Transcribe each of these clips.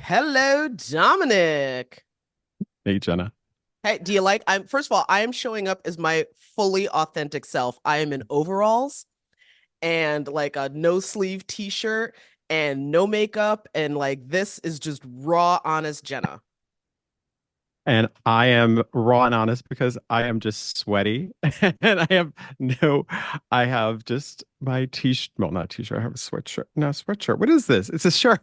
Hello, Dominic. Hey, Jenna. Hey, do you like? I'm first of all, I am showing up as my fully authentic self. I am in overalls and like a no sleeve t-shirt and no makeup, and like this is just raw, honest Jenna. And I am raw and honest because I am just sweaty and no, I have just my t-shirt. Well, not t-shirt. I have a sweatshirt. No, sweatshirt. What is this? It's a shirt.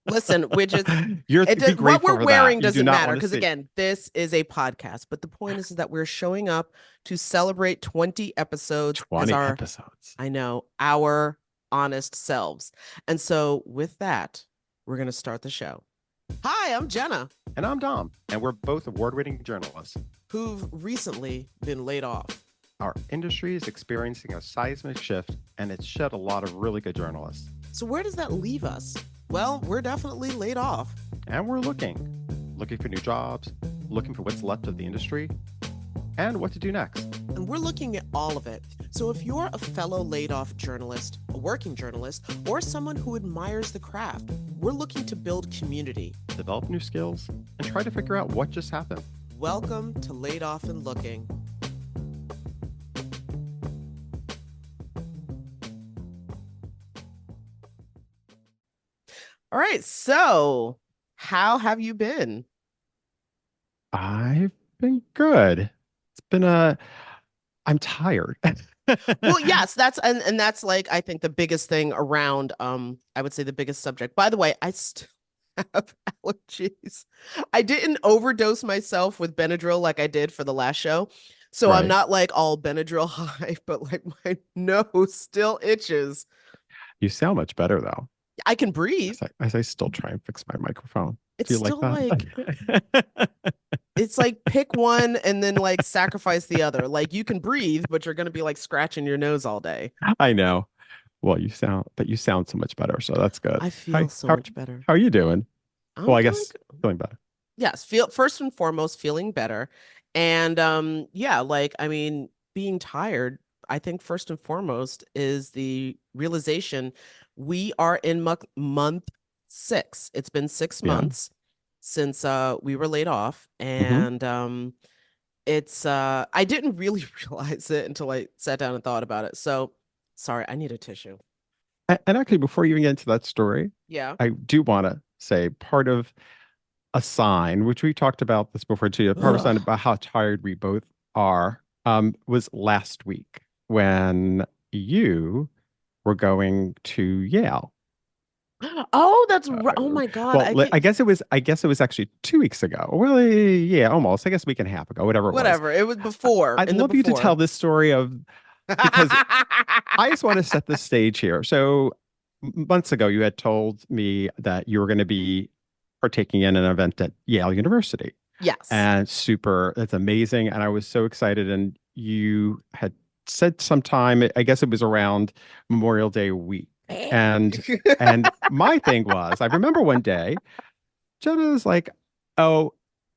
Listen, we're just Be what grateful we're for that. wearing You do doesn't not matter want to because see. again, this is a podcast. But the point is that we're showing up to celebrate 20 episodes as 20 our, episodes. I know, our honest selves. And so with that, we're gonna start the show. Hi, I'm Jenna, And I'm Dom, and we're both award-winning journalists. who've recently been laid off. Our industry is experiencing a seismic shift, and it's shed a lot of really good journalists. So where does that leave us? Well, we're definitely laid off. And we're looking for new jobs, looking for what's left of the industry, and what to do next. And we're looking at all of it. So if you're a fellow laid off journalist, a working journalist, or someone who admires the craft, we're looking to build community. Develop new skills, and try to figure out what just happened. Welcome to Laid Off and Looking. All right, so how have you been? I've been good. I'm tired. Well, yes, that's and that's like I think the biggest thing around I would say the biggest subject. By the way, I still have allergies. I didn't overdose myself with Benadryl like I did for the last show. So I'm Right. not like all Benadryl high, but like my nose still itches. You sound much better though. I can breathe. As I still try and fix my microphone. It's Do you like still like that? it's like pick one and then like sacrifice the other. Like you can breathe, but you're gonna be like scratching your nose all day. I know. Well, you sound so much better, so that's good. I feel so much better. How are you doing? I'm Well, I doing guess feeling better. yes, feel first and foremost feeling better. And yeah, like I mean, being tired, I think first and foremost is the realization we are in month 6. It's been 6 Yeah. months since we were laid off, Hmm. and it's I didn't really realize it until I sat down and thought about it. So, sorry, I need a tissue. And actually, before you even get into that story, Yeah. I do want to say part of a sign, which we talked about this before too, part of a sign Ugh. about how tired we both are, was last week when you were going to Yale. Oh, that's Uh, right. Oh my God. I can I guess it was actually 2 weeks ago. Well, yeah, almost. I guess a week and a half ago, whatever it was. whatever. It was before, I'd in the love you to tell before. this story of because I just want to set the stage here. So months ago, you had told me that you were going to be partaking in an event at Yale University. Yes. And super, that's amazing. And I was so excited. And you had said sometime, I guess it was around Memorial Day week. And my thing was, I remember one day, Jenna was like, "Oh,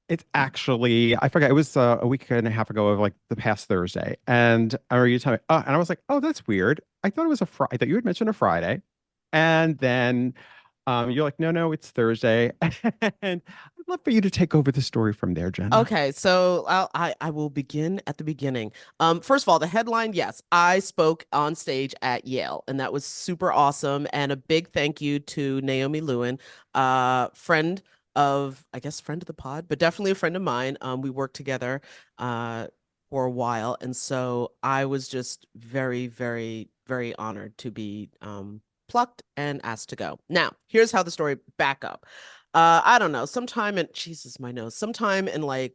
it's actually I forgot. It was a week and a half ago of like the past Thursday." And I remember you telling me, "Oh," and I was like, "Oh, that's weird. I thought it was a Friday. I thought you had mentioned a Friday." And then you're like, "No, no, it's Thursday." And I'd love for you to take over the story from there, Jenna. Okay, so I will begin at the beginning. First of all, the headline, yes, I spoke on stage at Yale, and that was super awesome. And a big thank you to Naomi Lewin, friend of, I guess, friend of the pod, but definitely a friend of mine. We worked together uh for a while, and so I was just very, very, very honored to be plucked and asked to go. Now, here's how the story back up. I don't know, sometime in Jesus, my nose, sometime in like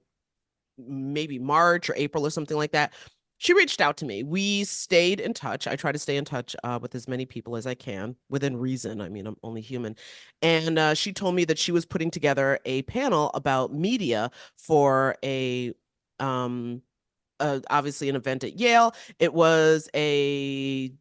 maybe March or April or something like that. She reached out to me. We stayed in touch. I try to stay in touch with as many people as I can within reason. I mean, I'm only human. And she told me that she was putting together a panel about media for obviously an event at Yale. It was a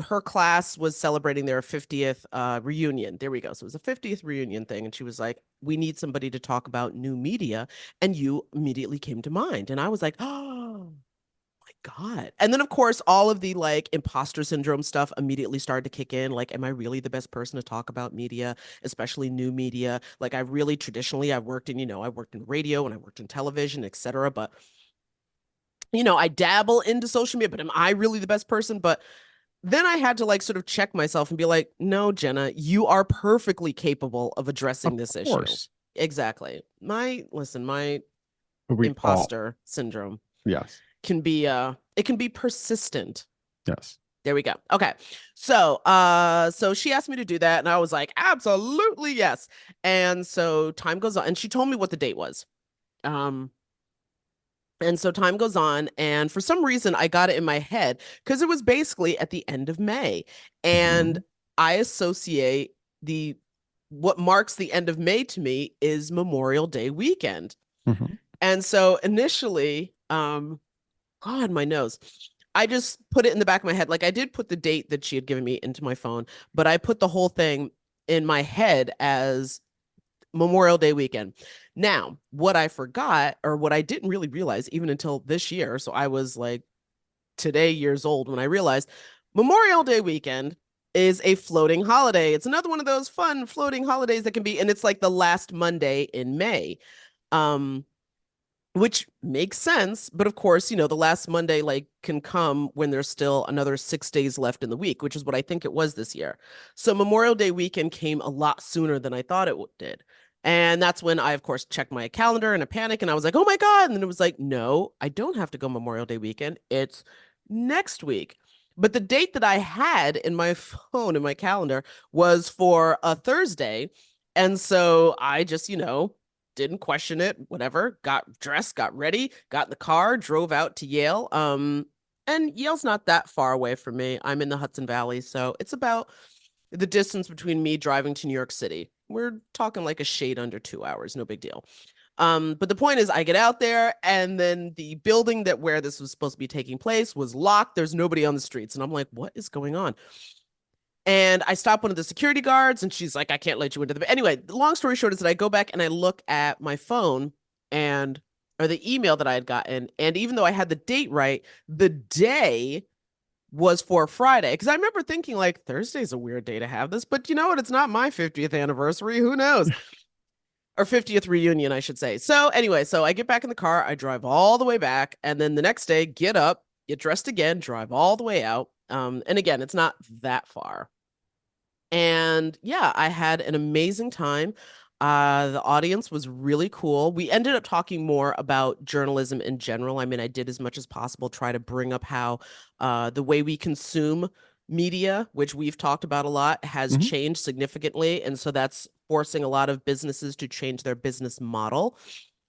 her class was celebrating their 50th reunion. There we go. So it was a 50th reunion thing. And she was like, we need somebody to talk about new media. And you immediately came to mind. And I was like, oh God. And then of course all of the like imposter syndrome stuff immediately started to kick in. Like, am I really the best person to talk about media, especially new media? Like I really traditionally I've worked in, I worked in radio and I worked in television, etc. But I dabble into social media, but am I really the best person? But then I had to like sort of check myself and be like, no, Jenna, you are perfectly capable of addressing Of this issue. course. Exactly. My We all, imposter syndrome yes, can be it can be persistent. yes. There we go. Okay. So she asked me to do that and I was like, absolutely yes. And so time goes on and she told me what the date was. Um and so time goes on, and for some reason, I got it in my head because it was basically at the end of May. And Hmm. I associate the what marks the end of May to me is Memorial Day weekend. Hmm. And so initially, God, my nose. I just put it in the back of my head. Like I did put the date that she had given me into my phone, but I put the whole thing in my head as Memorial Day weekend. Now, what I forgot or what I didn't really realize even until this year, so I was like today years old when I realized Memorial Day weekend is a floating holiday. It's another one of those fun floating holidays that can be, and it's like the last Monday in May. Um, which makes sense, but of course, the last Monday like can come when there's still another 6 days left in the week, which is what I think it was this year. So Memorial Day weekend came a lot sooner than I thought it did. And that's when I, of course, checked my calendar in a panic and I was like, oh my God. And then it was like, no, I don't have to go Memorial Day weekend. It's next week. But the date that I had in my phone, in my calendar, was for a Thursday. And so I just, didn't question it, whatever, got dressed, got ready, got in the car, drove out to Yale. And Yale's not that far away from me. I'm in the Hudson Valley, so it's about the distance between me driving to New York City. We're talking like a shade under 2 hours, no big deal. But the point is I get out there and then the building that where this was supposed to be taking place was locked. There's nobody on the streets. And I'm like, what is going on? And I stop one of the security guards and she's like, I can't let you into the. Anyway, the long story short is that I go back and I look at my phone and or the email that I had gotten. And even though I had the date right, the day was for Friday. Because I remember thinking, like, Thursday's a weird day to have this, but you know what? It's not my 50th anniversary. Who knows? Or 50th reunion, I should say. So, anyway, so I get back in the car, I drive all the way back, and then the next day, get up, get dressed again, drive all the way out. And again, it's not that far. And yeah, I had an amazing time. The audience was really cool. We ended up talking more about journalism in general. I mean, I did as much as possible try to bring up how the way we consume media, which we've talked about a lot, has Hmm. changed significantly. And so that's forcing a lot of businesses to change their business model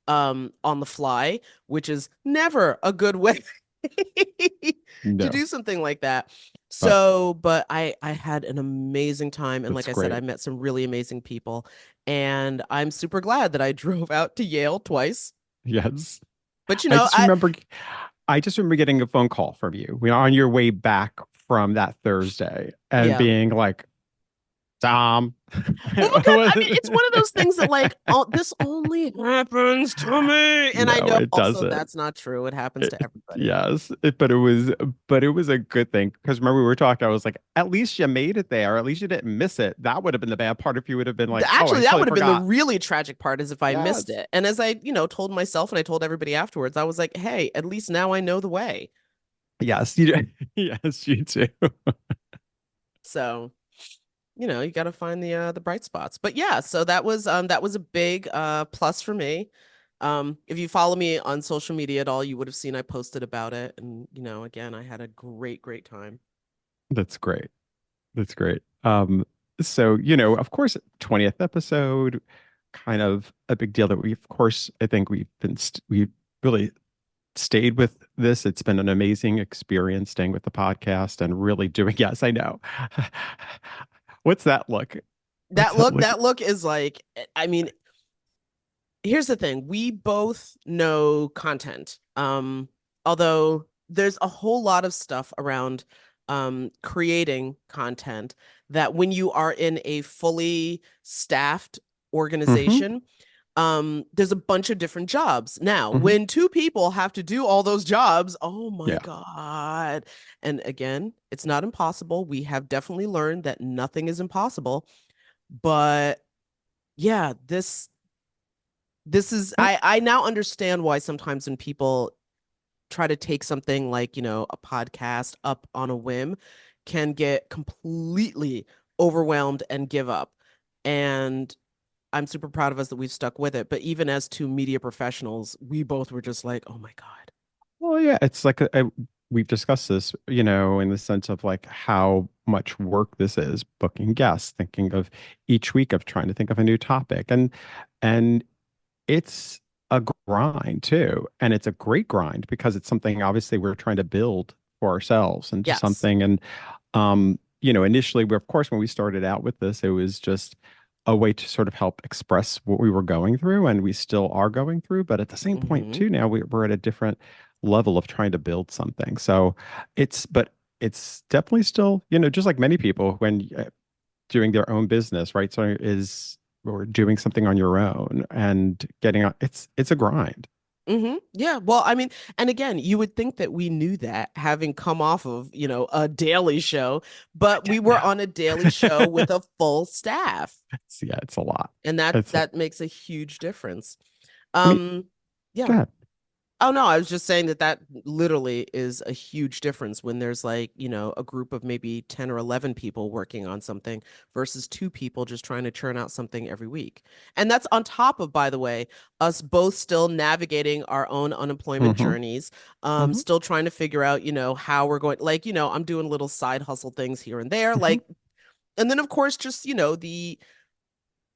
on the fly, which is never a good way to No, do something like that. but So, but I had an amazing time, and that's like I said, I great. met some really amazing people, and I'm super glad that I drove out to Yale twice. Yes. But I just remember I just remember getting a phone call from you when on your way back from that Thursday and yeah. being like, Tom. Oh my God. I mean, it's one of those things that like, oh, this only happens to me. And I No, know it also doesn't. that's not true. It happens It, to everybody. yes, but it was a good thing because remember we were talking. I was like, at least you made it there. At least you didn't miss it. That would have been the bad part if you would have been like, oh, I Actually, that totally would have been the forgot. really tragic part is if I missed Yes, it. And as I, told myself and I told everybody afterwards, I was like, hey, at least now I know the way. yes, you do. Yes, you do. So, you got to find the bright spots. But yeah, so that was a big plus for me. If you follow me on social media at all, you would have seen I posted about it and again, I had a great time. That's great. That's great. So, of course, 20th episode, kind of a big deal that we, of course, I think we've really stayed with this. It's been an amazing experience staying with the podcast and really doing, yes, I know. What's that look? What's That that look look? that look is like I mean, here's the thing. We both know content. Although there's a whole lot of stuff around creating content that when you are in a fully staffed Hmm. organization, There's a bunch of different jobs. Now, Hmm. when two people have to do all those jobs, oh my Yeah. God. And again, it's not impossible. We have definitely learned that nothing is impossible. But yeah, this is That, I now understand why sometimes when people try to take something like, a podcast up on a whim can get completely overwhelmed and give up. And I'm super proud of us that we've stuck with it. But even as two media professionals, we both were just like, oh my God. well, yeah, it's like we've discussed this, in the sense of like how much work this is, booking guests, thinking of each week of trying to think of a new topic. And it's a grind too. And it's a great grind because it's something obviously we're trying to build for ourselves into Yes. something. And initially of course when we started out with this, it was just a way to sort of help express what we were going through and we still are going through. But at the same point Hmm. too, now we're at a different level of trying to build something. So but it's definitely still, just like many people when doing their own business, right? So is or doing something on your own and getting on, it's a grind. Yeah. Well, I mean, and again, you would think that we knew that having come off of, a daily show, I but we didn't were on a daily show know. with a full staff. Yeah, it's a lot. And that It's, that makes a huge difference. I mean, Um, go yeah. ahead. Oh no, I was just saying that literally is a huge difference when there's like, a group of maybe 10 or 11 people working on something versus two people just trying to churn out something every week. And that's on top of, by the way, us both still navigating our own unemployment Hmm. journeys, Hmm. still trying to figure out, how we're going, like, I'm doing little side hustle things here and there, Hmm. like, and then of course just, the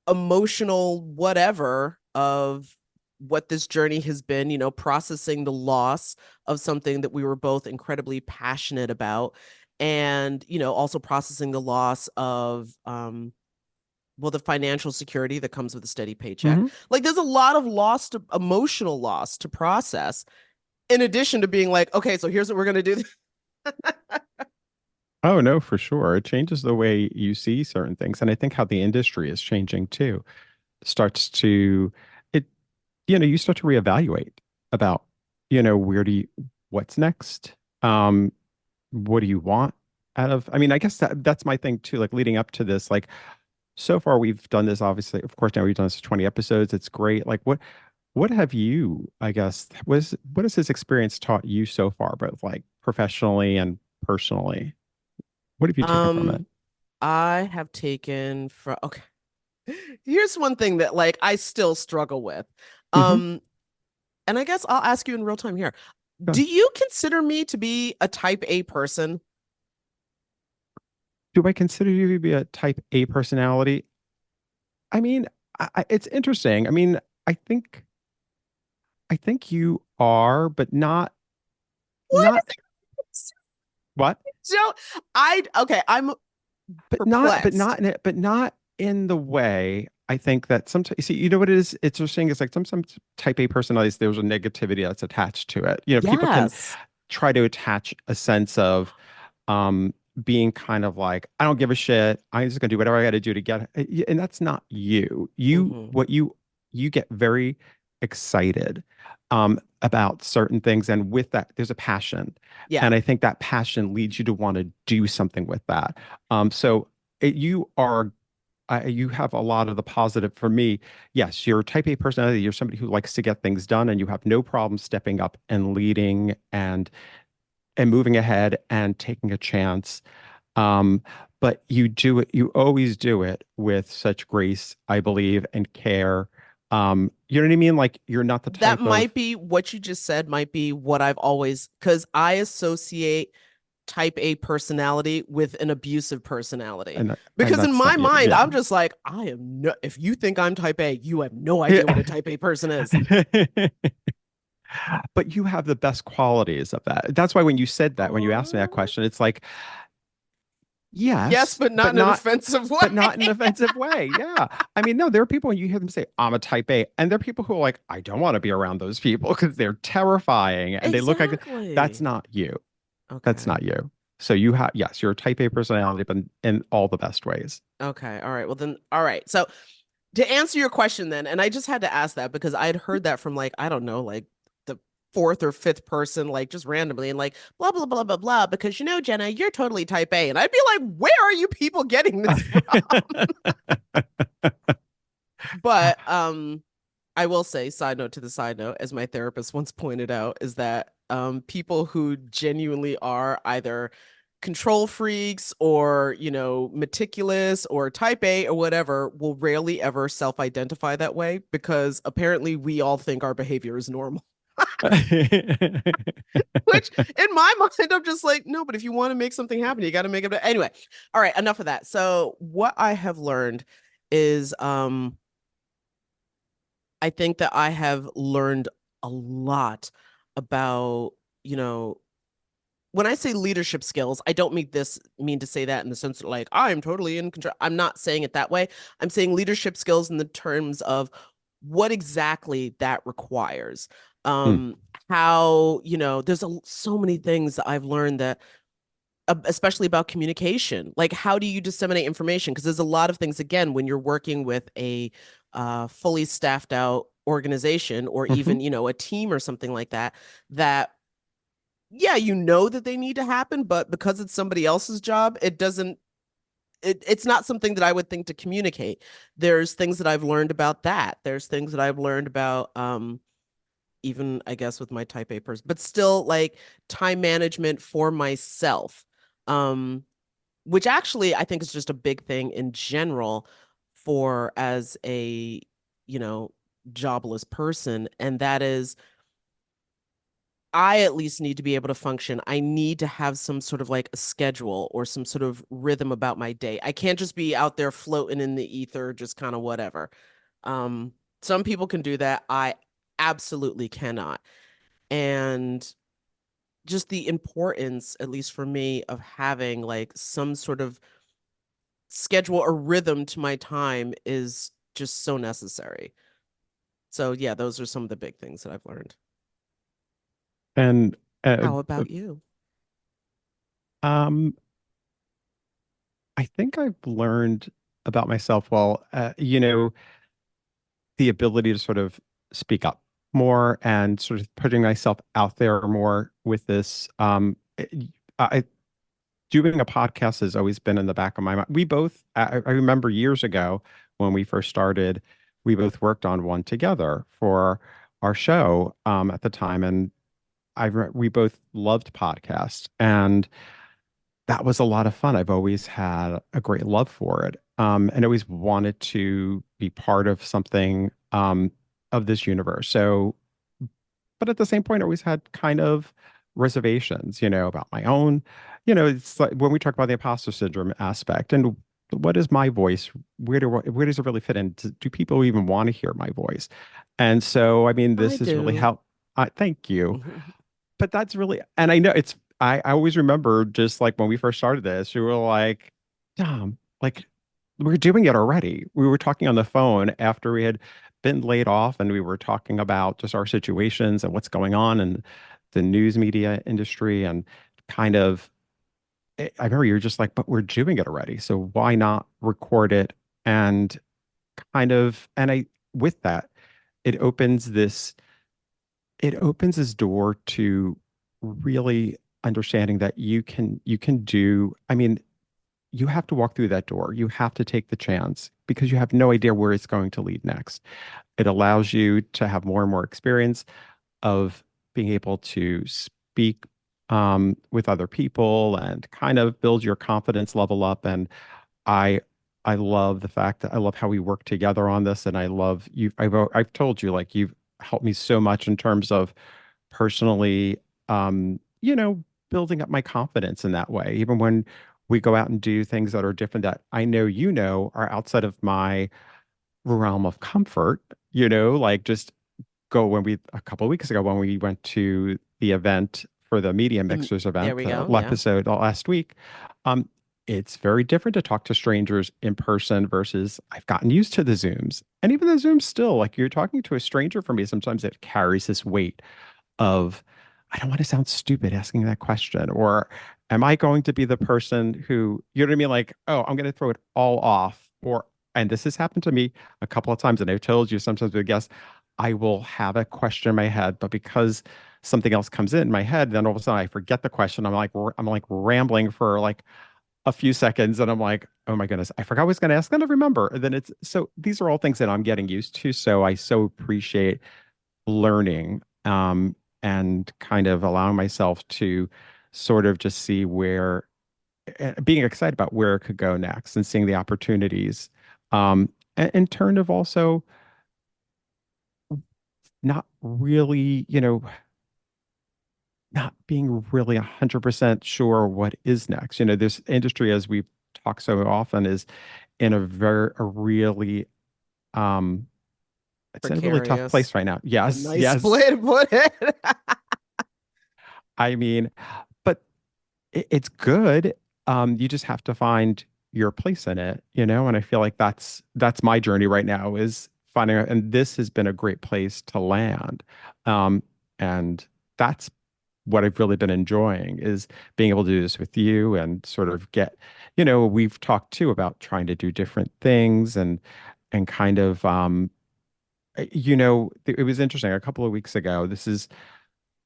emotional whatever of what this journey has been, processing the loss of something that we were both incredibly passionate about and, also processing the loss of well, the financial security that comes with a steady paycheck. Hmm. Like there's a lot of emotional loss to process in addition to being like, okay, so here's what we're going to do. Oh no, for sure. It changes the way you see certain things. And I think how the industry is changing too starts to it, you start to reevaluate about, where do you what's next? Um, what do you want out of, I mean, I guess that's my thing too, like leading up to this, like so far we've done this, obviously, of course, now we've done this for 20 episodes. It's great. Like what have you, I guess, what has this experience taught you so far, both like professionally and personally? What have you taken from it? um I have taken from okay. Here's one thing that like I still struggle with. Hmm. Um and I guess I'll ask you in real time here. Go Do ahead. you consider me to be a type A person? Do I consider you to be a type A personality? I mean, it's interesting. I mean, I think I think you are, but What? not what? So I okay, I'm But perplexed. not in it, but not in the way I think that sometimes you see, you know what it is? It's interesting. It's like some type A personalities, there's a negativity that's attached to it. People can Yes. try to attach a sense of um being kind of like, I don't give a shit. I'm just gonna do whatever I gotta do to get and that's not you. Hmm. You get very excited about certain things. And with that, there's a passion. Yeah. And I think that passion leads you to want to do something with that. So you are you have a lot of the positive for me. Yes, you're a type A personality. You're somebody who likes to get things done and you have no problem stepping up and leading and moving ahead and taking a chance. Um, but you do it, you always do it with such grace, I believe, and care. You know what I mean? Like you're not the That type of, might be what you just said, might be what I've always, because I associate type A personality with an abusive personality. and Because in that's my not you. mind, Yeah. I'm just like, I am no, if you think I'm type A, you have no idea what Yeah. a type A person is. But you have the best qualities of that. That's why when you said that, when you asked me that Uh, question, it's like, yes, yes, but not in an offensive but not in an way. offensive way. Yeah. I mean, no, there are people when you hear them say, I'm a type A, and there are people who are like, I don't want to be around those people because they're terrifying and they look like that's Exactly. not you. That's Okay. not you. So you have, yes, you're a type A personality, but in all the best ways. Okay. All right. Well then, all right. So To answer your question then, and I just had to ask that because I had heard that from like, I don't know, like the fourth or fifth person, like just randomly, and like blah blah blah blah blah, because Jenna, you're totally type A. And I'd be like, where are you people getting this from? But I will say, side note to the side note, as my therapist once pointed out, is that people who genuinely are either control freaks or, meticulous or type A or whatever will rarely ever self-identify that way because apparently we all think our behavior is normal. Which in my mind, I'm just like, no, but if you want to make something happen, you got to make it. Anyway, all right, enough of that. So what I have learned is I think that I have learned a lot about, you know, when I say leadership skills, I don't mean to say that in the sense that like I am totally in control. I'm not saying it that way. I'm saying leadership skills in the terms of what exactly that requires. Hmm. How, there's so many things that I've learned that especially about communication. Like, how do you disseminate information? Because there's a lot of things, again, when you're working with a fully staffed out organization or Mhm. even, a team or something like that, that, yeah, that they need to happen, but because it's somebody else's job, it's not something that I would think to communicate. There's things that I've learned about that. There's things that I've learned about, even I guess with my type A person, but still like time management for myself. Um, which actually I think is just a big thing in general for as a, you know, jobless person. And that is, I at least need to be able to function. I need to have some sort of like a schedule or some sort of rhythm about my day. I can't just be out there floating in the ether, just kind of whatever. Um, some people can do that. I absolutely cannot. And just the importance, at least for me, of having like some sort of schedule or rhythm to my time is just so necessary. So yeah, those are some of the big things that I've learned. And uh, How about you? um, I think I've learned about myself, well, the ability to sort of speak up more and sort of putting myself out there more with this. I doing a podcast has always been in the back of my mind. We both, I remember years ago when we first started, we both worked on one together for our show at the time, and we both loved podcasts, and that was a lot of fun. I've always had a great love for it, and always wanted to be part of something of this universe. So, but at the same point, I always had kind of reservations, about my own. It's like when we talk about the imposter syndrome aspect and what is my voice? Where does it really fit in? Do people even want to hear my voice? And so, I mean, I this is really do. how. Thank you. But that's really, and I know I always remember just like when we first started this, you were like, Dom, like we're doing it already. We were talking on the phone after we had been laid off and we were talking about just our situations and what's going on in the news media industry and kind of, I remember you were just like, but we're doing it already. So why not record it and with that, it opens this it opens this door to really understanding that you can do, I mean, you have to walk through that door. You have to take the chance because you have no idea where it's going to lead next. It allows you to have more and more experience of being able to speak with other people and kind of build your confidence level up. And I I love the fact that I love how we work together on this, and I love you. I've told you like you've helped me so much in terms of personally, building up my confidence in that way. Even when we go out and do things that are different that I know are outside of my realm of comfort, like just go when we a couple of weeks ago when we went to the event for the Media Mixers There event, we the go. Yeah. episode last week. Um, it's very different to talk to strangers in person versus I've gotten used to the Zooms. And even the Zooms still, like you're talking to a stranger for me, sometimes it carries this weight of I don't want to sound stupid asking that question, or am I going to be the person who, you know what I mean? Like, oh, I'm going to throw it all off, or and this has happened to me a couple of times, and I've told you sometimes with guests, I will have a question in my head, but because something else comes in my head, then all of a sudden I forget the question. I'm like rambling for like a few seconds, and I'm like, oh my goodness, I forgot what I was going to ask. Then I remember. And then it's so these are all things that I'm getting used to. So I so appreciate learning and kind of allowing myself to sort of just see where being excited about where it could go next and seeing the opportunities. And in turn of also not really, not being really 100% sure what is next. This industry, as we've talked so often, is in a really, um, it's in a really tough Precarious. place right now. It's a Yes, nice yes. way to put it. I mean, but it's good. You just have to find your place in it, and I feel like that's my journey right now is finding out, and this has been a great place to land. And that's what I've really been enjoying is being able to do this with you and sort of we've talked too about trying to do different things and kind of it was interesting a couple of weeks ago. This is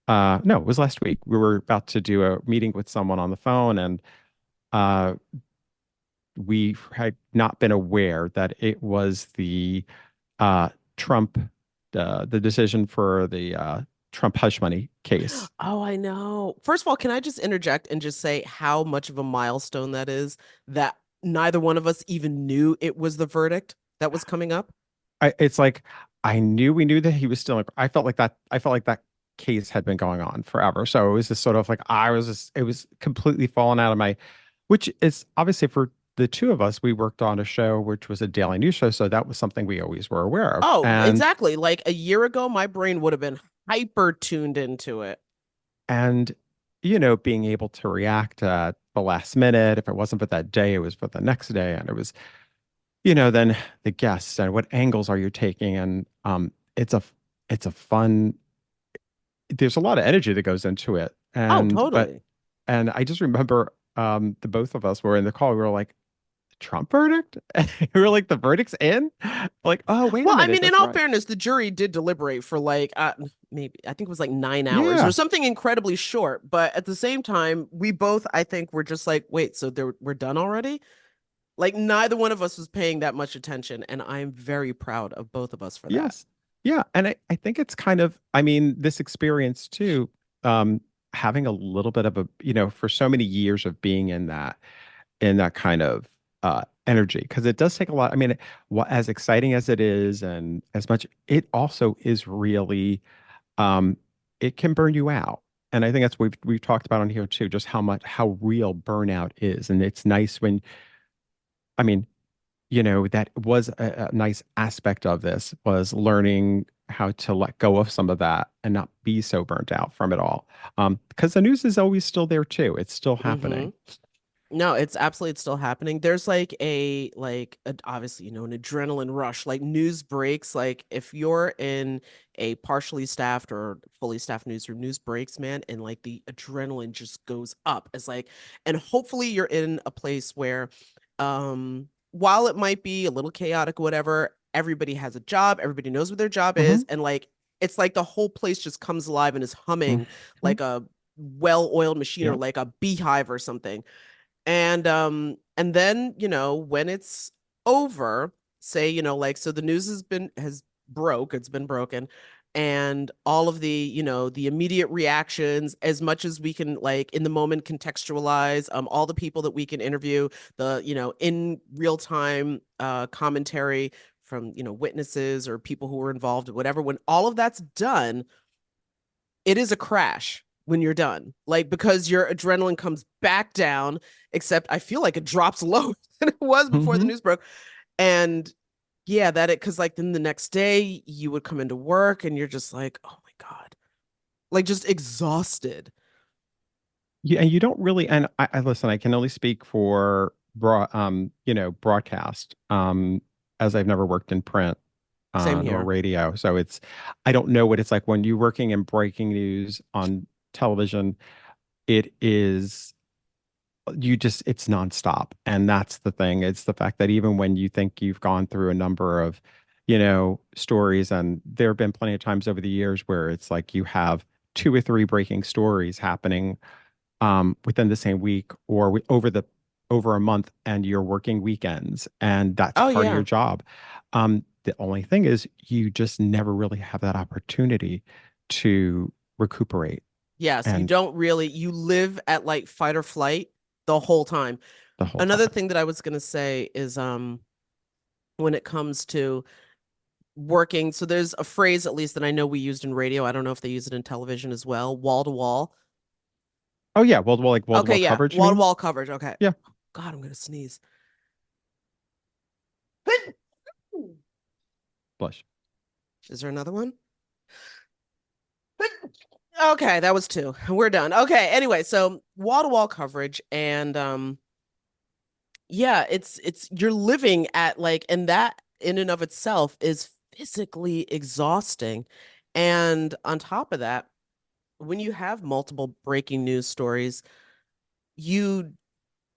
no, it was last week. We were about to do a meeting with someone on the phone, and uh, we had not been aware that it was the uh, Trump, the decision for the Trump hush money case. Oh, I know. First of all, can I just interject and just say how much of a milestone that is that neither one of us even knew it was the verdict that was coming up? It's like we knew that he was still. I felt like that. I felt like that case had been going on forever. So it was just sort of like it was completely fallen out of my, which is obviously for the two of us, we worked on a show which was a daily news show, so that was something we always were aware of. Oh, exactly. Like a year ago, my brain would have been hyper tuned into it. And being able to react at the last minute, if it wasn't for that day, it was for the next day, and it was then the guests and what angles are you taking, and it's a fun, there's a lot of energy that goes into it. Oh, But totally. and I just remember the both of us were in the call, we were like, Trump verdict. We were like, the verdict's in, like, oh wait a Well, I minute, mean, in that's all right. fairness, the jury did deliberate for like maybe I think it was like 9 hours or Yeah. something incredibly short. But at the same time, we both, I think, were just like, wait, so we're done already? Like neither one of us was paying that much attention, and I'm very proud of both of us for that. Yes. Yeah. And I think it's kind of, I mean, this experience too, um, having a little bit of a, for so many years of being in that kind of energy, because it does take a lot. I mean, as exciting as it is, and as much, it also is really, um, it can burn you out. And I think that's what we've talked about on here too, just how real burnout is. And it's nice when, I mean, that was a nice aspect of this was learning how to let go of some of that and not be so burnt out from it all. Because the news is always still there too. It's still Mm-hmm. happening. No, it's still happening. There's like obviously, an adrenaline rush. Like news breaks. Like if you're in a partially staffed or fully staffed newsroom, news breaks, man, and like the adrenaline just goes up. It's like, and hopefully you're in a place where, while it might be a little chaotic or whatever, everybody has a job, everybody knows what their job is, Hmm. and like it's like the whole place just comes alive and is humming Hmm. like a well-oiled machine or Yeah. like a beehive or something. And then, when it's over, say, like so the news has broke, it's been broken, and all of the, the immediate reactions, as much as we can like in the moment contextualize, all the people that we can interview, the, in real time commentary from, witnesses or people who were involved or whatever, when all of that's done, it is a crash when you're done. Like because your adrenaline comes back down, except I feel like it drops lower than it was before the Hmm. news broke. And yeah, that it because like then the next day you would come into work and you're just like, oh my God. Like just exhausted. Yeah, and you don't really, and I listen, I can only speak for broadcast, as I've never worked in print, Same nor here. radio. So I don't know what it's like when you're working in breaking news on television. It is you just it's nonstop. And that's the thing. It's the fact that even when you think you've gone through a number of, stories, and there have been plenty of times over the years where it's like you have two or three breaking stories happening within the same week or over a month, and you're working weekends, and that's Oh part of your yeah. job. The only thing is you just never really have that opportunity to recuperate Yes, you and don't really, you live at like fight or flight the whole time. the whole Another time. thing that I was gonna say is when it comes to working, so there's a phrase at least that I know we used in radio. I don't know if they use it in television as well, wall to wall. Oh yeah, wall to Okay, wall yeah, coverage, you wall to mean? wall coverage. Okay. Yeah. God, I'm gonna sneeze. Blush. Is there another one? Okay, that was two. We're done. Okay, anyway, so wall to wall coverage and yeah, it's you're living at like, and that in and of itself is physically exhausting. And on top of that, when you have multiple breaking news stories, you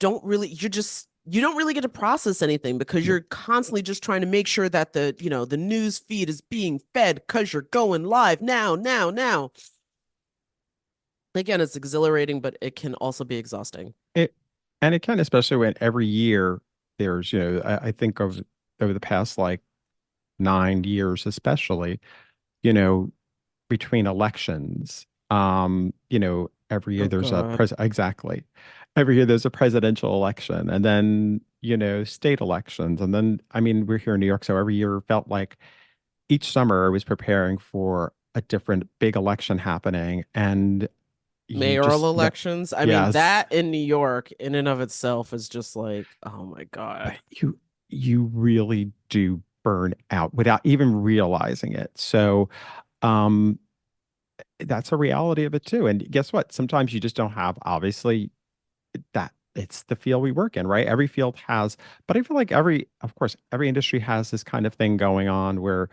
you don't really get to process anything because No. you're constantly just trying to make sure that the news feed is being fed because you're going live now, now, now. Again, it's exhilarating, but it can also be exhausting. It and it can, especially when every year there's, I think of over the past like 9 years, especially, you know, between elections. Every year Oh there's a God. exactly. Every year there's a presidential election, and then, state elections. And then, I mean, we're here in New York, so every year felt like each summer I was preparing for a different big election happening. And you Mayoral just, elections. I mean, yes, that in New York in and of itself is just like, oh my but God. you really do burn out without even realizing it. So, um, that's a reality of it too. And guess what? Sometimes you just don't have, obviously, that it's the field we work in, right? Every field has, but I feel like of course, every industry has this kind of thing going on where,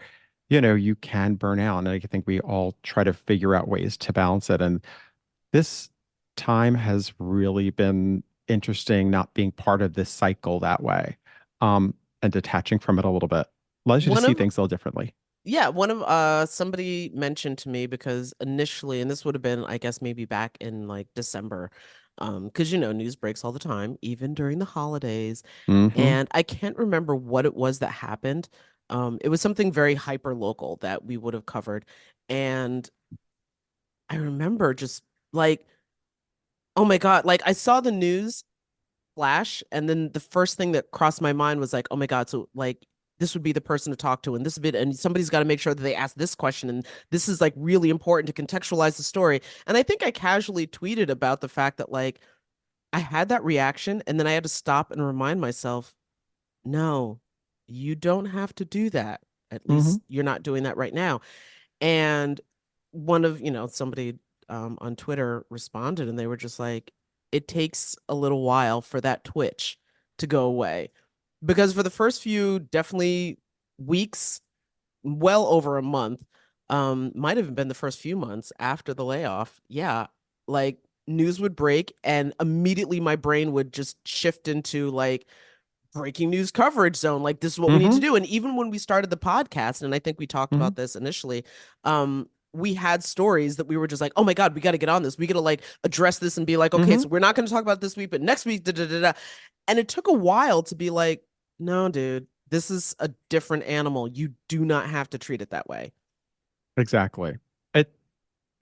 you can burn out. And I think we all try to figure out ways to balance it. And this time has really been interesting, not being part of this cycle that way, and detaching from it a little bit. Allows you to One see of things a little differently. Yeah, one of somebody mentioned to me because initially, and this would have been, I guess, maybe back in like December, because news breaks all the time, even during the holidays. Hmm. And I can't remember what it was that happened. It was something very hyper local that we would have covered. And I remember just like, oh my God, like I saw the news flash, and then the first thing that crossed my mind was like, oh my God, so like this would be the person to talk to, and this bit, and somebody's got to make sure that they ask this question, and this is like really important to contextualize the story. And I think I casually tweeted about the fact that like I had that reaction, and then I had to stop and remind myself, no, you don't have to do that. At Hmm. least you're not doing that right now. And one of, somebody on Twitter responded and they were just like, it takes a little while for that twitch to go away. Because for the first few, definitely weeks, well over a month, might have been the first few months after the layoff. Yeah. Like news would break and immediately my brain would just shift into like, breaking news coverage zone, like this is what we need to Hmm. do. And even when we started the podcast, and I think we talked Hmm. about this initially, we had stories that we were just like, oh my God, we got to get on this, we got to like address this and be like, okay, Hmm. so we're not going to talk about this week, but next week, da, da, da, da. And it took a while to be like, no dude, this is a different animal, you do not have to treat it that way. Exactly. It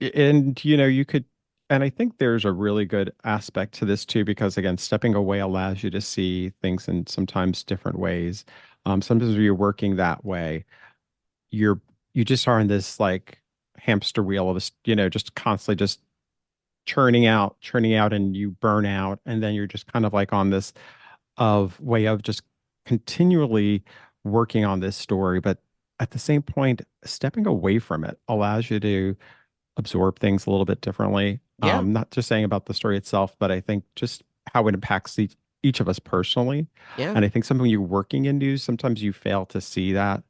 and you could, and I think there's a really good aspect to this too, because again, stepping away allows you to see things in sometimes different ways. Sometimes when you're working that way, you're you just are in this like hamster wheel of this, just constantly just churning out, and you burn out, and then you're just kind of like on this of way of just continually working on this story. But at the same point, stepping away from it allows you to absorb things a little bit differently. Yeah, Not just saying about the story itself, but I think just how it impacts each of us personally. yeah, And I think something when you're working in news, sometimes you fail to see that,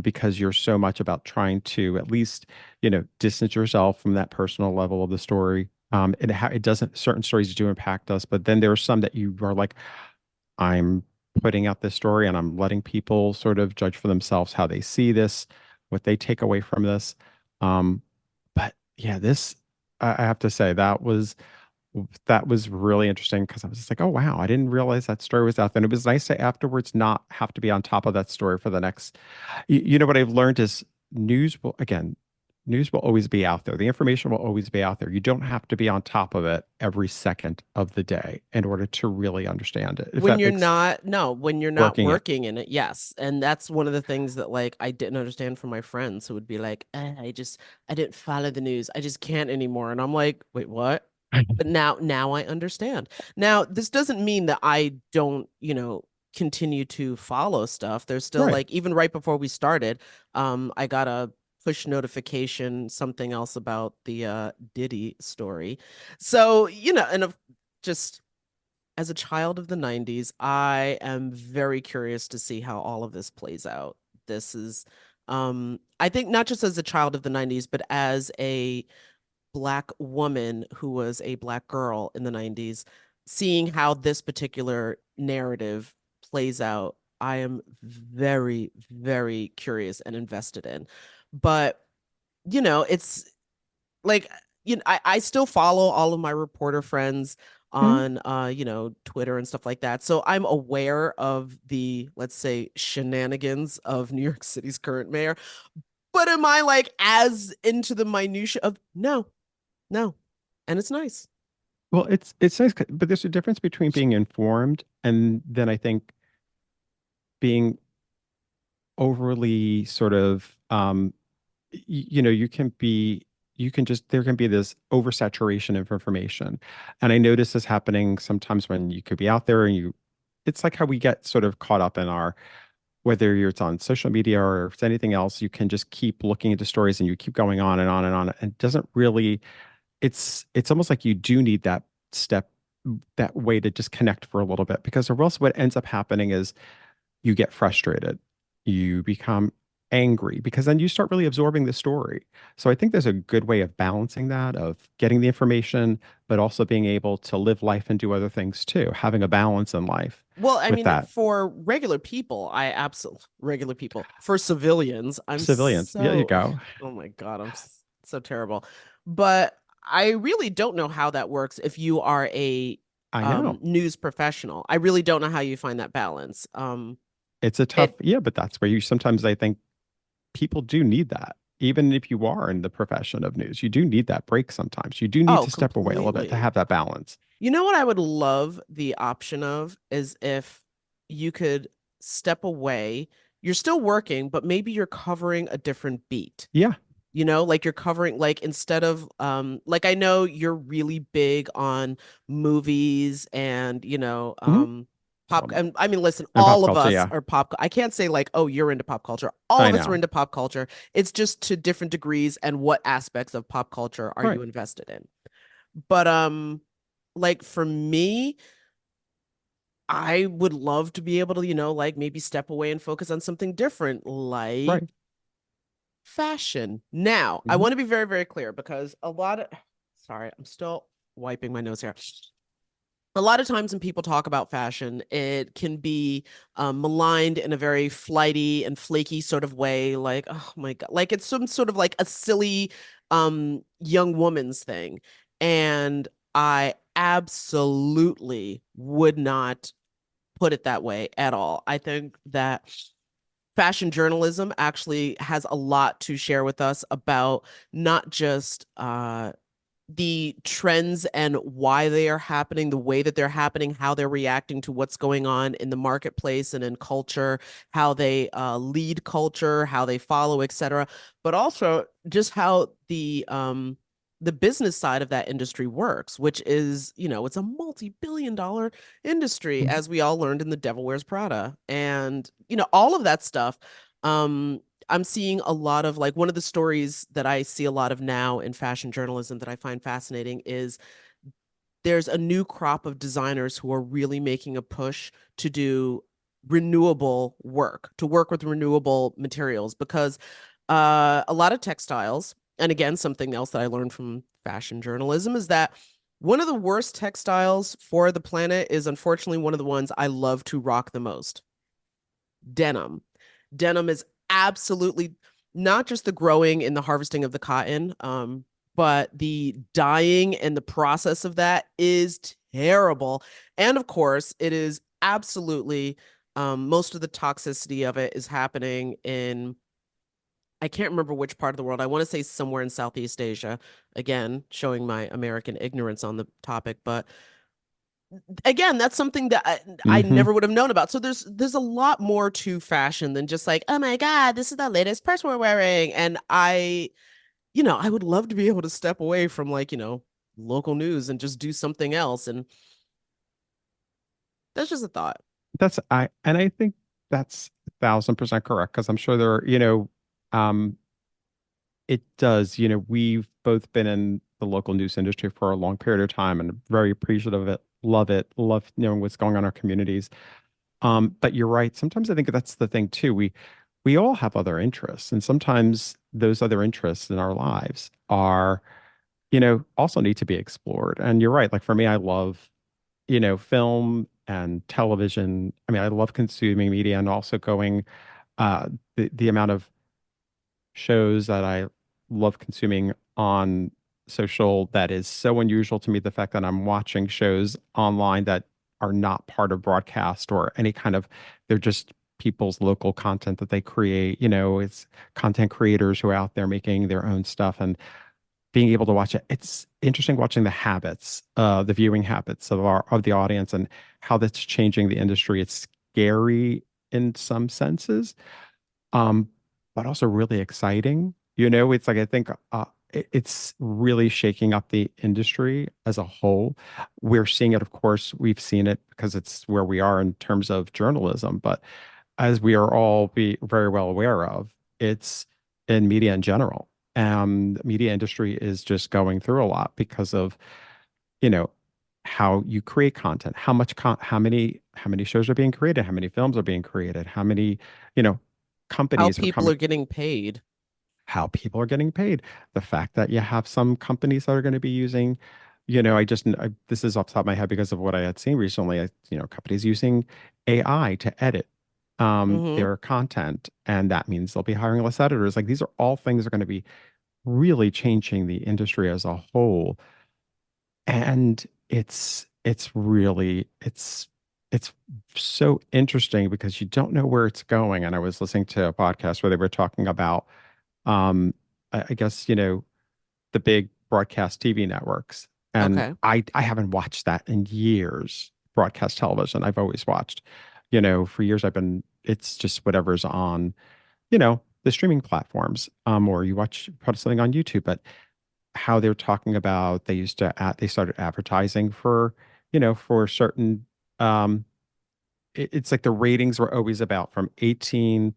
because you're so much about trying to at least, distance yourself from that personal level of the story. And how it doesn't, certain stories do impact us, but then there are some that you are like, I'm putting out this story and I'm letting people sort of judge for themselves how they see this, what they take away from this. But yeah, this, I have to say that was really interesting because I was just like, oh wow, I didn't realize that story was out there. And it was nice to afterwards not have to be on top of that story for the next. You know what I've learned is news will again, news will always be out there. The information will always be out there. You don't have to be on top of it every second of the day in order to really understand it. If When that you're makes not, no, when you're not working it working in it, yes. And that's one of the things that like I didn't understand from my friends who would be like, I didn't follow the news. I just can't anymore. And I'm like, wait, what? But now I understand. Now, this doesn't mean that I don't, continue to follow stuff. There's still right. like even right before we started, I got a push notification, something else about the Diddy story. So, and of just as a child of the 90s, I am very curious to see how all of this plays out. This is, I think, not just as a child of the 90s, but as a Black woman who was a Black girl in the 90s, seeing how this particular narrative plays out, I am very, very curious and invested in. But, it's like I still follow all of my reporter friends Mhm. on Twitter and stuff like that. So I'm aware of the, let's say, shenanigans of New York City's current mayor. But am I like as into the minutia of no, no. And it's nice. Well, it's nice, but there's a difference between being informed and then I think being overly sort of you can be you can just there can be this oversaturation of information. And I notice this happening sometimes when you could be out there and you it's like how we get sort of caught up in our whether it's on social media or if it's anything else, you can just keep looking into stories and you keep going on and on and on. And it doesn't really it's almost like you do need that step that way to just connect for a little bit because or else what ends up happening is you get frustrated. You become angry because then you start really absorbing the story. So I think there's a good way of balancing that, of getting the information, but also being able to live life and do other things too, having a balance in life Well, I with mean, that. for regular people, I absolutely regular people. For civilians, I'm Civilians, yeah, you so go. oh my God, so terrible. But I really don't know how that works if you are a I know. news professional. I really don't know how you find that balance. It's a tough, It yeah, but that's where you sometimes I think people do need that. Even if you are in the profession of news, you do need that break sometimes. You do need oh, to step away a little bit to completely. have that balance. You know what I would love the option of is if you could step away. You're still working, but maybe you're covering a different beat. Yeah. Like you're covering like instead of like I know you're really big on movies and Mhm. pop Um, and I mean listen, and pop all of culture, us yeah. are I can't say like, oh, you're into pop culture. All I of us are know. into pop culture. It's just to different degrees and what aspects of pop culture are Right. you invested in. But like for me, I would love to be able to, like maybe step away and focus on something different, like Right. fashion. Now, I Mhm. want to be very, very clear because sorry, I'm still wiping my nose here. A lot of times when people talk about fashion, it can be maligned in a very flighty and flaky sort of way, like, oh my God, like it's some sort of like a silly young woman's thing. And I absolutely would not put it that way at all. I think that fashion journalism actually has a lot to share with us about not just the trends and why they are happening, the way that they're happening, how they're reacting to what's going on in the marketplace and in culture, how they lead culture, how they follow, etc. But also just how the business side of that industry works, which is, it's a multi-billion-dollar industry, Mhm. as we all learned in The Devil Wears Prada. And, all of that stuff. I'm seeing a lot of like one of the stories that I see a lot of now in fashion journalism that I find fascinating is there's a new crop of designers who are really making a push to do renewable work, to work with renewable materials because a lot of textiles, and again, something else that I learned from fashion journalism is that one of the worst textiles for the planet is unfortunately one of the ones I love to rock the most. Denim. Denim is absolutely not just the growing and the harvesting of the cotton, but the dyeing and the process of that is terrible. And of course, it is absolutely most of the toxicity of it is happening in, I can't remember which part of the world. I want to say somewhere in Southeast Asia. Again, showing my American ignorance on the topic, but again, that's something that I Hmm. never would have known about. So there's a lot more to fashion than just like, oh my God, this is the latest purse we're wearing. And I would love to be able to step away from like, local news and just do something else. And that's just a thought. I think that's 1,000% correct because I'm sure there are, um, it does, we've both been in the local news industry for a long period of time and very appreciative of it, love knowing what's going on in our communities. But you're right. Sometimes I think that's the thing too. We all have other interests, and sometimes those other interests in our lives are, also need to be explored. And you're right. Like for me, I love, film and television. I mean, I love consuming media and also going, the amount of shows that I love consuming on social that is so unusual to me. The fact that I'm watching shows online that are not part of broadcast or any kind of, they're just people's local content that they create. It's content creators who are out there making their own stuff and being able to watch it. It's interesting watching the habits, the viewing habits of the audience and how that's changing the industry. It's scary in some senses, um, but also really exciting. It's like I think it's really shaking up the industry as a whole. We're seeing it, of course, we've seen it because it's where we are in terms of journalism, but as we are all be very well aware of, it's in media in general. The media industry is just going through a lot because of, you know, how you create content, how many shows are being created, how many films are being created, how many, you know, How companies are people coming, are getting paid. how people are getting paid. The fact that you have some companies that are going to be using, this is off the top of my head because of what I had seen recently. Companies using AI to edit Hmm. their content, and that means they'll be hiring less editors. Like these are all things that are going to be really changing the industry as a whole. And it's so interesting because you don't know where it's going. And I was listening to a podcast where they were talking about, I guess, the big broadcast TV networks. And Okay. I haven't watched that in years, broadcast television. I've always watched, for years it's just whatever's on, the streaming platforms, or you put something on YouTube. But how they're talking about they started advertising for, for certain, um, it's like the ratings were always about from 18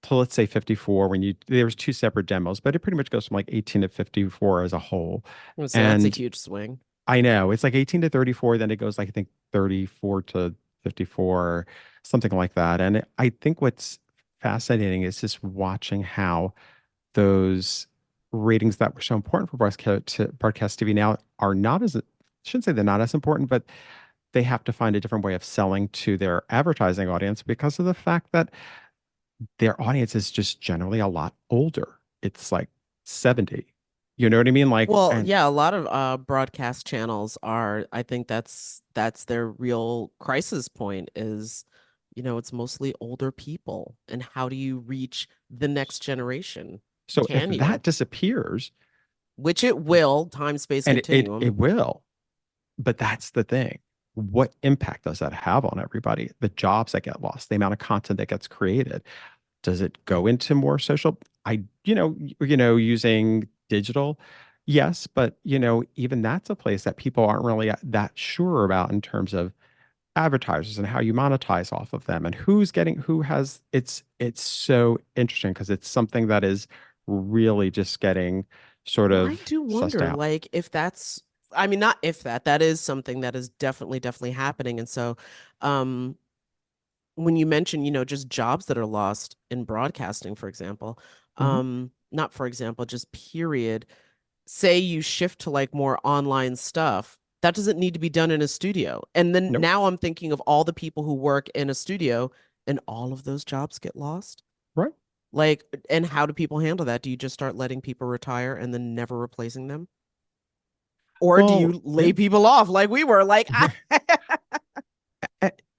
to let's say 54 when there's two separate demos, but it pretty much goes from like 18 to 54 as a whole. I'm gonna say that's a And huge swing. I know it's like 18 to 34, then it goes like I think 34 to 54, something like that. And I think what's fascinating is just watching how those ratings that were so important for broadcast TV now are not as, I shouldn't say they're not as important, but they have to find a different way of selling to their advertising audience because of the fact that their audience is just generally a lot older. It's like 70. You know what I mean? Like, Well, and yeah, a lot of broadcast channels are, I think that's their real crisis point is, it's mostly older people. And how do you reach the next generation? so if Can you? that disappears, Which it will, time space and it continuum. will, but that's the thing. What impact does that have on everybody? The jobs that get lost, the amount of content that gets created. Does it go into more social? Using digital, yes, but even that's a place that people aren't really that sure about in terms of advertisers and how you monetize off of them and who has. It's so interesting because it's something that is really just getting sort Well, I of do sussed wonder, out. like, if that's, I mean, not if that is something that is definitely happening. And so, um, when you mention, just jobs that are lost in broadcasting, for example, Mhm. not for example, just period. say you shift to like more online stuff, that doesn't need to be done in a studio. And then Nope. now I'm thinking of all the people who work in a studio and all of those jobs get lost. Right. Like, and how do people handle that? Do you just start letting people retire and then never replacing them? Or do Well, you yeah. lay people off like we were? Like,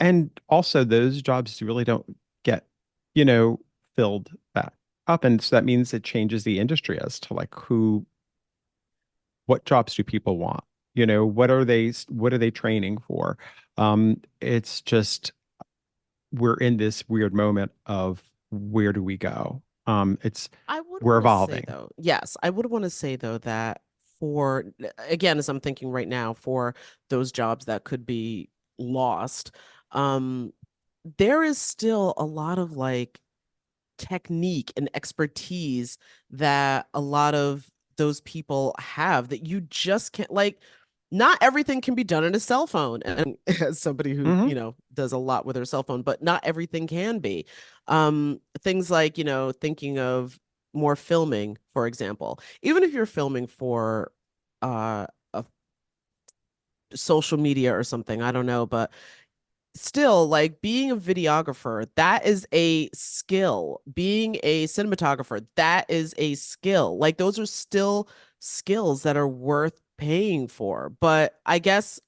And also those jobs really don't get, you know, filled back up. And so that means it changes the industry as to like what jobs do people want? What are they training for? It's just we're in this weird moment of where do we go? I would We're want to say evolving. though, yes, I would want to say though that for, again, as I'm thinking right now, for those jobs that could be lost, um, there is still a lot of like technique and expertise that a lot of those people have that you just can't, like, not everything can be done in a cell phone. And as somebody who, Hmm. does a lot with her cell phone, but not everything can be. Things like, thinking of more filming, for example, even if you're filming for a social media or something, I don't know, but still, like, being a videographer, that is a skill. Being a cinematographer, that is a skill. Like, those are still skills that are worth paying for. But I guess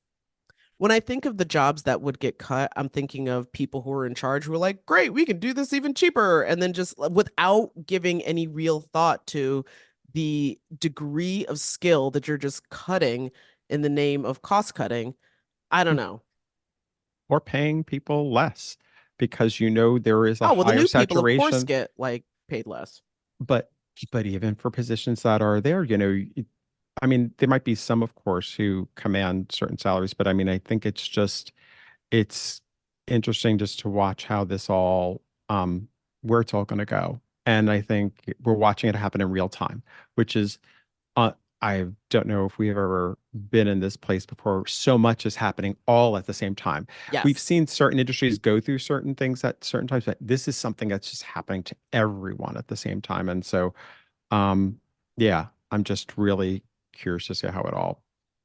when I think of the jobs that would get cut, I'm thinking of people who are in charge who are like, great, we can do this even cheaper, and then just without giving any real thought to the degree of skill that you're just cutting in the name of cost cutting. I don't know. Or paying people less because there is a Oh, well, the higher new people, of course, saturation. get like paid less. But even for positions that are there, I mean, there might be some, of course, who command certain salaries, but I mean, I think it's interesting just to watch how this all where it's all going to go. And I think we're watching it happen in real time, which is uh, I don't know if we've ever been in this place before. So much is happening all at the same time. We've Yes. seen certain industries go through certain things at certain times, but this is something that's just happening to everyone at the same time. And so, um, yeah, I'm just really curious to see how it all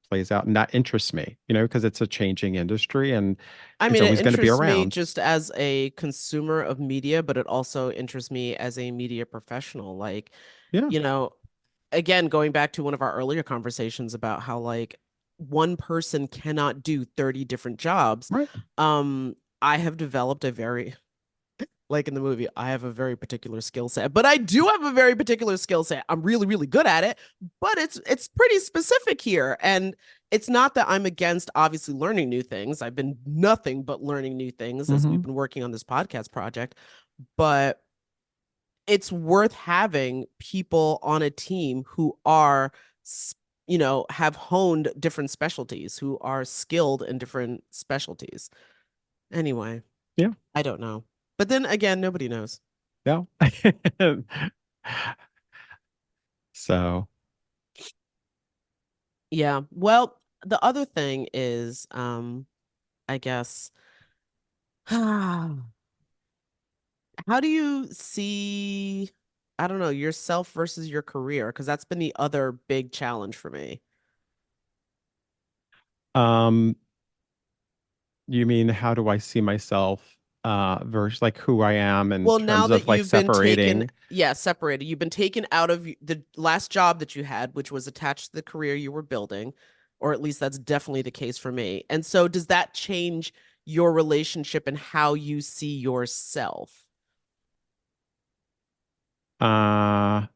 plays out. And that interests me, because it's a changing industry and I it's mean, it always going to be interests me around. just as a consumer of media, but it also interests me as a media professional. Like, Yeah, you know, again, going back to one of our earlier conversations about how like one person cannot do 30 different jobs. right. I have developed a very, like in the movie, I have a very particular skill set, but I do have a very particular skill set. I'm really, really good at it, but it's pretty specific here. And it's not that I'm against obviously learning new things. I've been nothing but learning new things as we've Hmm. been working on this podcast project, but it's worth having people on a team who are, have honed different specialties, who are skilled in different specialties. Anyway, Yeah, I don't know. But then again, nobody knows. yeah. So, Yeah. Well, the other thing is, I guess, how do you see, I don't know, yourself versus your career? Because that's been the other big challenge for me. um, you mean how do I see myself versus like who I am in Well, now terms that of like you've been taken, separating? yeah, separated, you've been taken out of the last job that you had, which was attached to the career you were building, or at least that's definitely the case for me. And so, does that change your relationship and how you see yourself? Uh,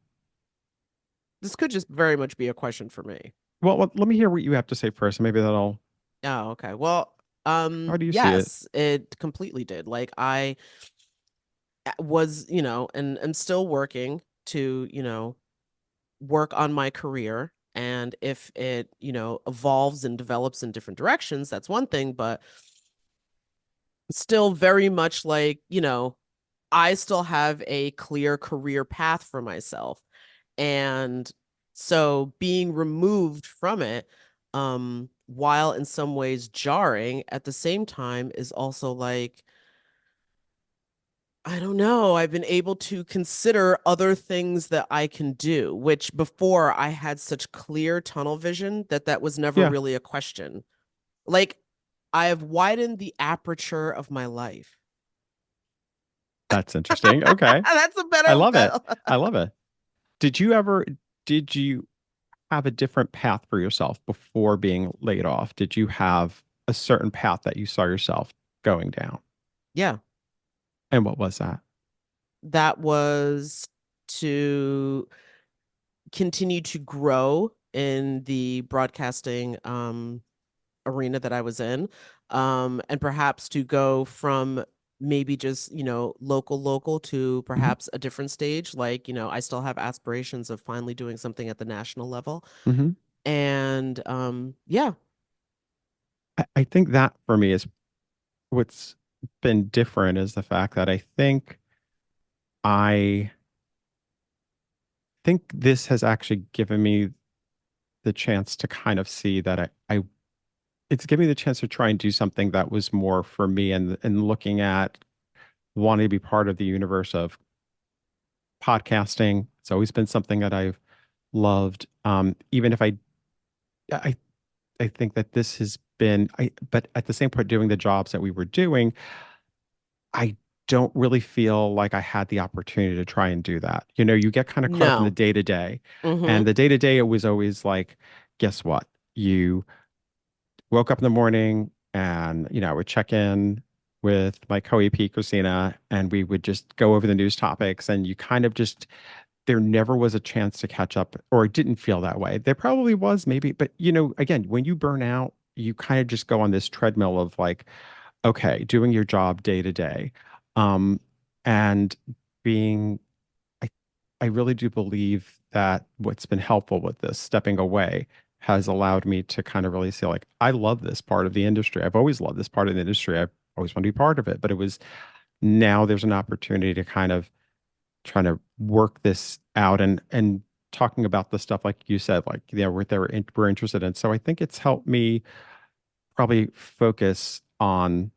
This could just very much be a question for me. let me hear what you have to say first. Maybe that'll. Oh, okay. Well, How do you see it? yes, it completely did. Like I was, and I'm still working to, work on my career. And if it, evolves and develops in different directions, that's one thing, but still very much like, I still have a clear career path for myself. And so being removed from it, while in some ways jarring, at the same time is also like, I don't know. I've been able to consider other things that I can do, which before I had such clear tunnel vision that that was never Yeah, really a question. Like, I have widened the aperture of my life. that's interesting. Okay. That's a I better, love it. I love it. Did you ever, did you have a different path for yourself before being laid off? Did you have a certain path that you saw yourself going down? yeah, And what was that? that was to continue to grow in the broadcasting arena that I was in, and perhaps to go from maybe just, local to Hmm. perhaps a different stage. Like, I still have aspirations of finally doing something at the national level. Hmm. And yeah, I think that for me is what's been different is the fact that I think this has actually given me the chance to kind of see that it's given me the chance to try and do something that was more for me and looking at wanting to be part of the universe of podcasting. It's always been something that I've loved. Even if I, I think that this has been, but at the same point, doing the jobs that we were doing, I don't really feel like I had the opportunity to try and do that. You know, you get kind of caught up in the no. day to day, Mm-hmm. and the day to day, it was always like, guess what? You woke up in the morning and, I would check in with my co-AP, Christina, and we would just go over the news topics. And you kind of just, there never was a chance to catch up, or it didn't feel that way. There probably was, maybe, but, again, when you burn out, you kind of just go on this treadmill of like, okay, doing your job day to day. Um, and being, I, I really do believe that what's been helpful with this stepping away has allowed me to kind of really see like, I love this part of the industry. I've always loved this part of the industry. I've always wanted to be part of it, but it was now there's an opportunity to kind of trying to work this out and talking about the stuff like you said, like, we're interested in. So I think it's helped me probably focus on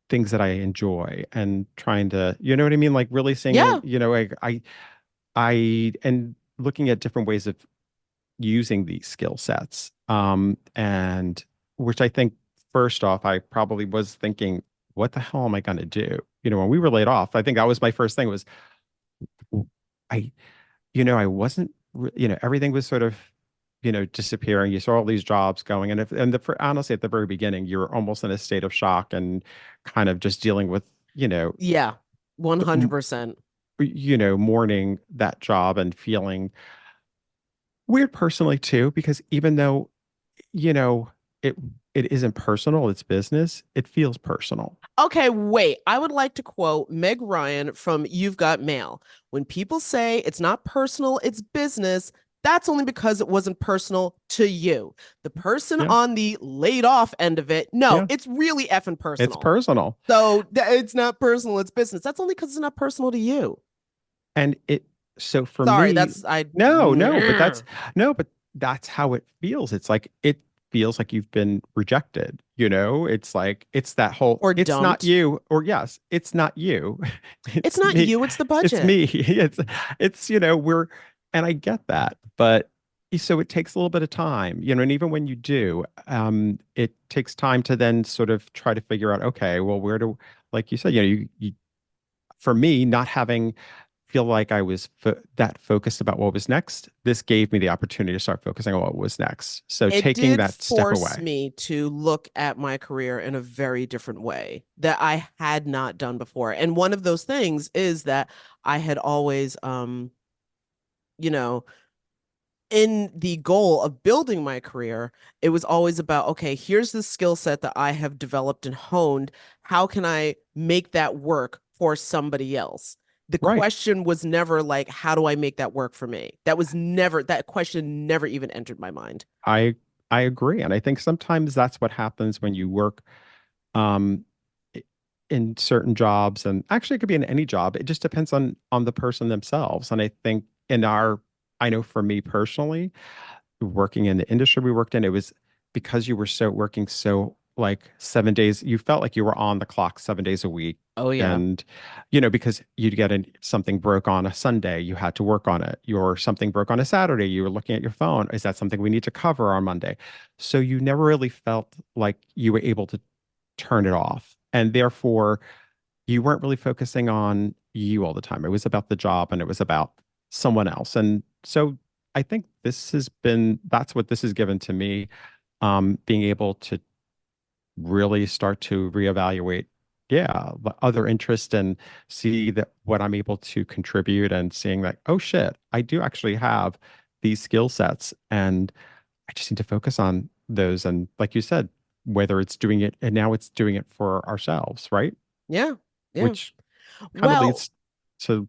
things that I enjoy and trying to, you know what I mean? Like really seeing, Yeah. like and looking at different ways of using these skill sets. And which I think first off, I probably was thinking, what the hell am I going to do? When we were laid off, I think that was my first thing was I, I wasn't, everything was sort of, disappearing. You saw all these jobs going, and honestly, at the very beginning, you were almost in a state of shock and kind of just dealing with, Yeah. m- 100%. mourning that job and feeling weird personally too, because even though, you know, it it isn't personal, it's business, it feels personal. Okay, wait. I would like to quote Meg Ryan from You've Got Mail. When people say it's not personal, it's business, that's only because it wasn't personal to you. The person Yeah, on the laid off end of it, no, yeah, it's really effing it's personal. personal. So it's not personal, it's business. That's only because it's not personal to you. And so for Sorry, me, that's I no, no, but that's no, but that's how it feels. It's like it feels like you've been rejected, It's like it's that whole or it's not dumped. you, or yes, it's not you. It's It's not me. you, it's the It's budget. me. It's we're and I get that, but so it takes a little bit of time, and even when you do, it takes time to then sort of try to figure out, okay, well, where do like you said, you for me, not having feel like I was that focused about what was next, this gave me the opportunity to start focusing on what was next. So It taking did that step force away. me to look at my career in a very different way that I had not done before. And one of those things is that I had always, you know, in the goal of building my career, it was always about, okay, here's the skill set that I have developed and honed. How can I make that work for somebody else? The Right. question was never like, how do I make that work for me? That question never even entered my mind. I I agree. And I think sometimes that's what happens when you work um i- in certain jobs, and actually it could be in any job. It just depends on the person themselves. And I think I know for me personally, working in the industry we worked in, it was because you were working so like 7 days. You felt like you were on the clock 7 days a week. Oh yeah. And, because you'd get something broke on a Sunday, you had to work on it. Your something broke on a Saturday, you were looking at your phone. Is that something we need to cover on Monday? So you never really felt like you were able to turn it off. And therefore, you weren't really focusing on you all the time. It was about the job and it was about someone else. And so I think that's what this has given to me, being able to really start to reevaluate, yeah, other interest and see that what I'm able to contribute and seeing like, oh shit, I do actually have these skill sets and I just need to focus on those. And like you said, whether it's doing it and now it's doing it for ourselves, right? Yeah. Yeah. Which kind of Well, leads to,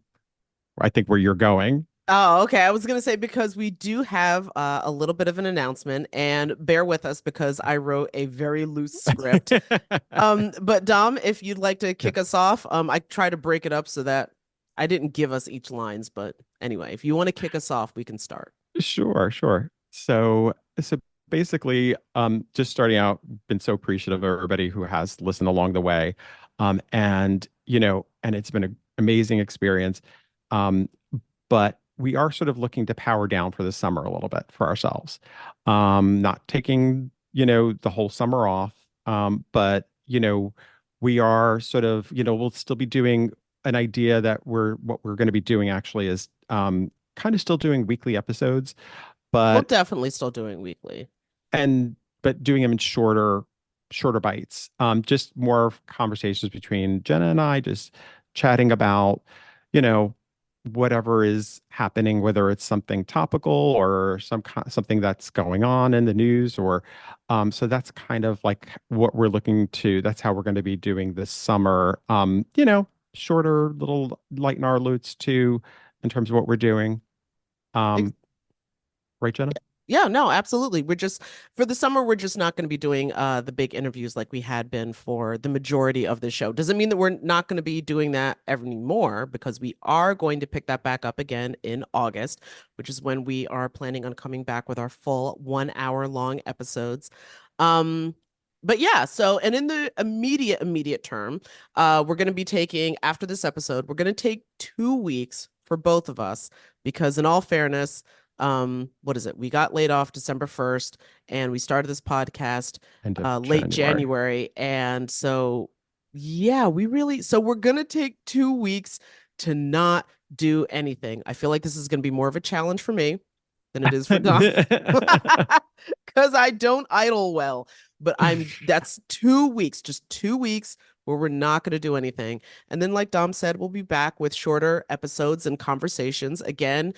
I think, where you're going. oh, okay. I was gonna say because we do have a little bit of an announcement, and bear with us because I wrote a very loose script. But Dom, if you'd like to Yeah, kick us off, I try to break it up so that I didn't give us each lines, but anyway, if you want to kick us off, we can start. sure, sure. So basically, just starting out, been so appreciative of everybody who has listened along the way. And it's been an amazing experience. Um, but we are sort of looking to power down for the summer a little bit for ourselves. Not taking, the whole summer off. But we are sort of, we'll still be doing an idea that what we're going to be doing actually is kind of still doing weekly episodes, We'll but definitely still doing weekly. and but doing them in shorter bites. Just more conversations between Jenna and I, just chatting about, you know, whatever is happening, whether it's something topical or something that's going on in the news, or so that's kind of like what we're looking to. That's how we're going to be doing this summer. Shorter little light narlutes too, in terms of what we're doing. Ex- Um, right, Jenna? Yeah, no, absolutely. We're just for the summer, we're just not going to be doing the big interviews like we had been for the majority of the show. Doesn't mean that we're not going to be doing that anymore because we are going to pick that back up again in August, which is when we are planning on coming back with our full 1 hour long episodes. Um, but yeah, so and in the immediate term, we're going to be taking after this episode, we're going to take 2 weeks for both of us because in all fairness, what is it, we got laid off December 1st and we started this podcast End of late January. January, and so yeah, so we're gonna take 2 weeks to not do anything. I feel like this is gonna be more of a challenge for me than it is for Dom because I don't idle well. But that's 2 weeks, just 2 weeks where we're not going to do anything. And then, like Dom said, we'll be back with shorter episodes and conversations. Again,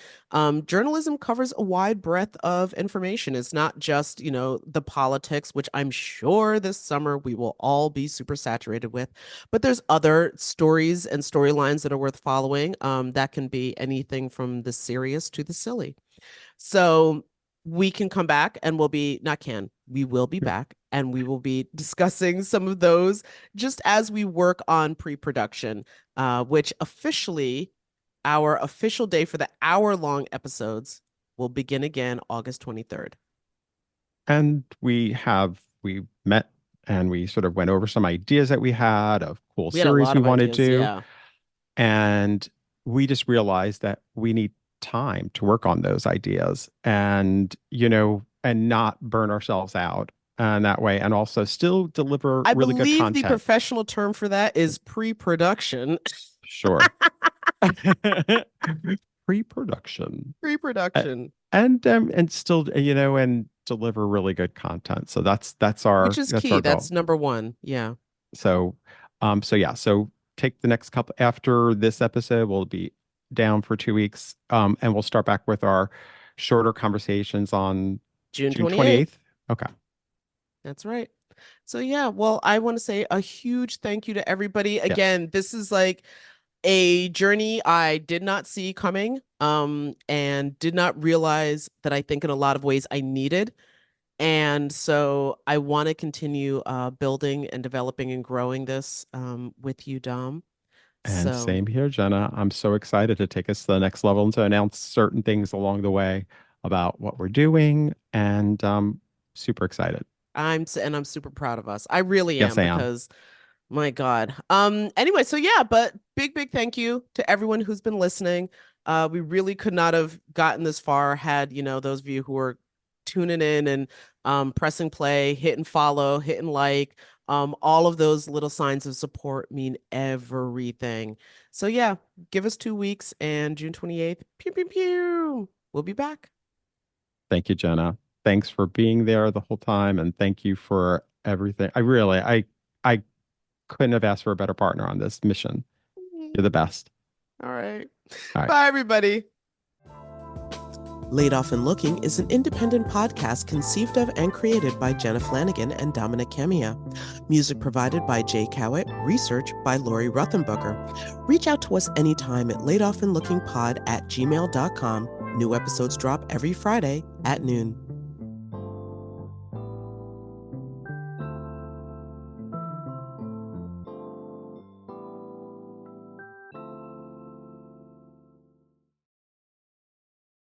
journalism covers a wide breadth of information. It's not just, the politics, which I'm sure this summer we will all be super saturated with, but there's other stories and storylines that are worth following. That can be anything from the serious to the silly. So we can come back and we will be back and we will be discussing some of those just as we work on pre-production, which officially our official day for the hour-long episodes will begin again August 23rd. And we met and we sort of went over some ideas that we had of cool We had a series lot we of wanted ideas, to. yeah. And we just realized that we need time to work on those ideas and, and not burn ourselves out and that way, and also still deliver I really good believe the content. professional term for that is pre-production. Sure. Pre-production. A- Pre-production, and still, and deliver really good content. So that's which our is that's key. our goal. That's number one. Yeah. So, so yeah, so take the next couple after this episode, we'll be down for 2 weeks, and we'll start back with our shorter conversations on June June 28th. 28th. Okay. That's right. So yeah, well, I want to say a huge thank you to everybody. Yes. Again, this is like a journey I did not see coming, and did not realize that I think in a lot of ways I needed. And so I want to continue building and developing and growing this with you, Dom. And So same here, Jenna. I'm so excited to take us to the next level and to announce certain things along the way about what we're doing, and super excited. I'm super proud of us. I really Yes, am I am. because my God. Anyway, so yeah, but big thank you to everyone who's been listening. We really could not have gotten this far had, those of you who are tuning in and pressing play, hitting follow, hitting like, all of those little signs of support mean everything. So yeah, give us 2 weeks and June 28th, pew pew pew. We'll be back. Thank you, Jenna. Thanks for being there the whole time, and thank you for everything. I couldn't have asked for a better partner on this mission. You're the best. All right. All right. Bye, everybody. Laid Off and Looking is an independent podcast conceived of and created by Jenna Flanagan and Domenic Camia. Music provided by Jay Cowett, research by Lori Ruthenbucker. Reach out to us anytime at laidofandlookingpod@gmail.com. New episodes drop every Friday at noon.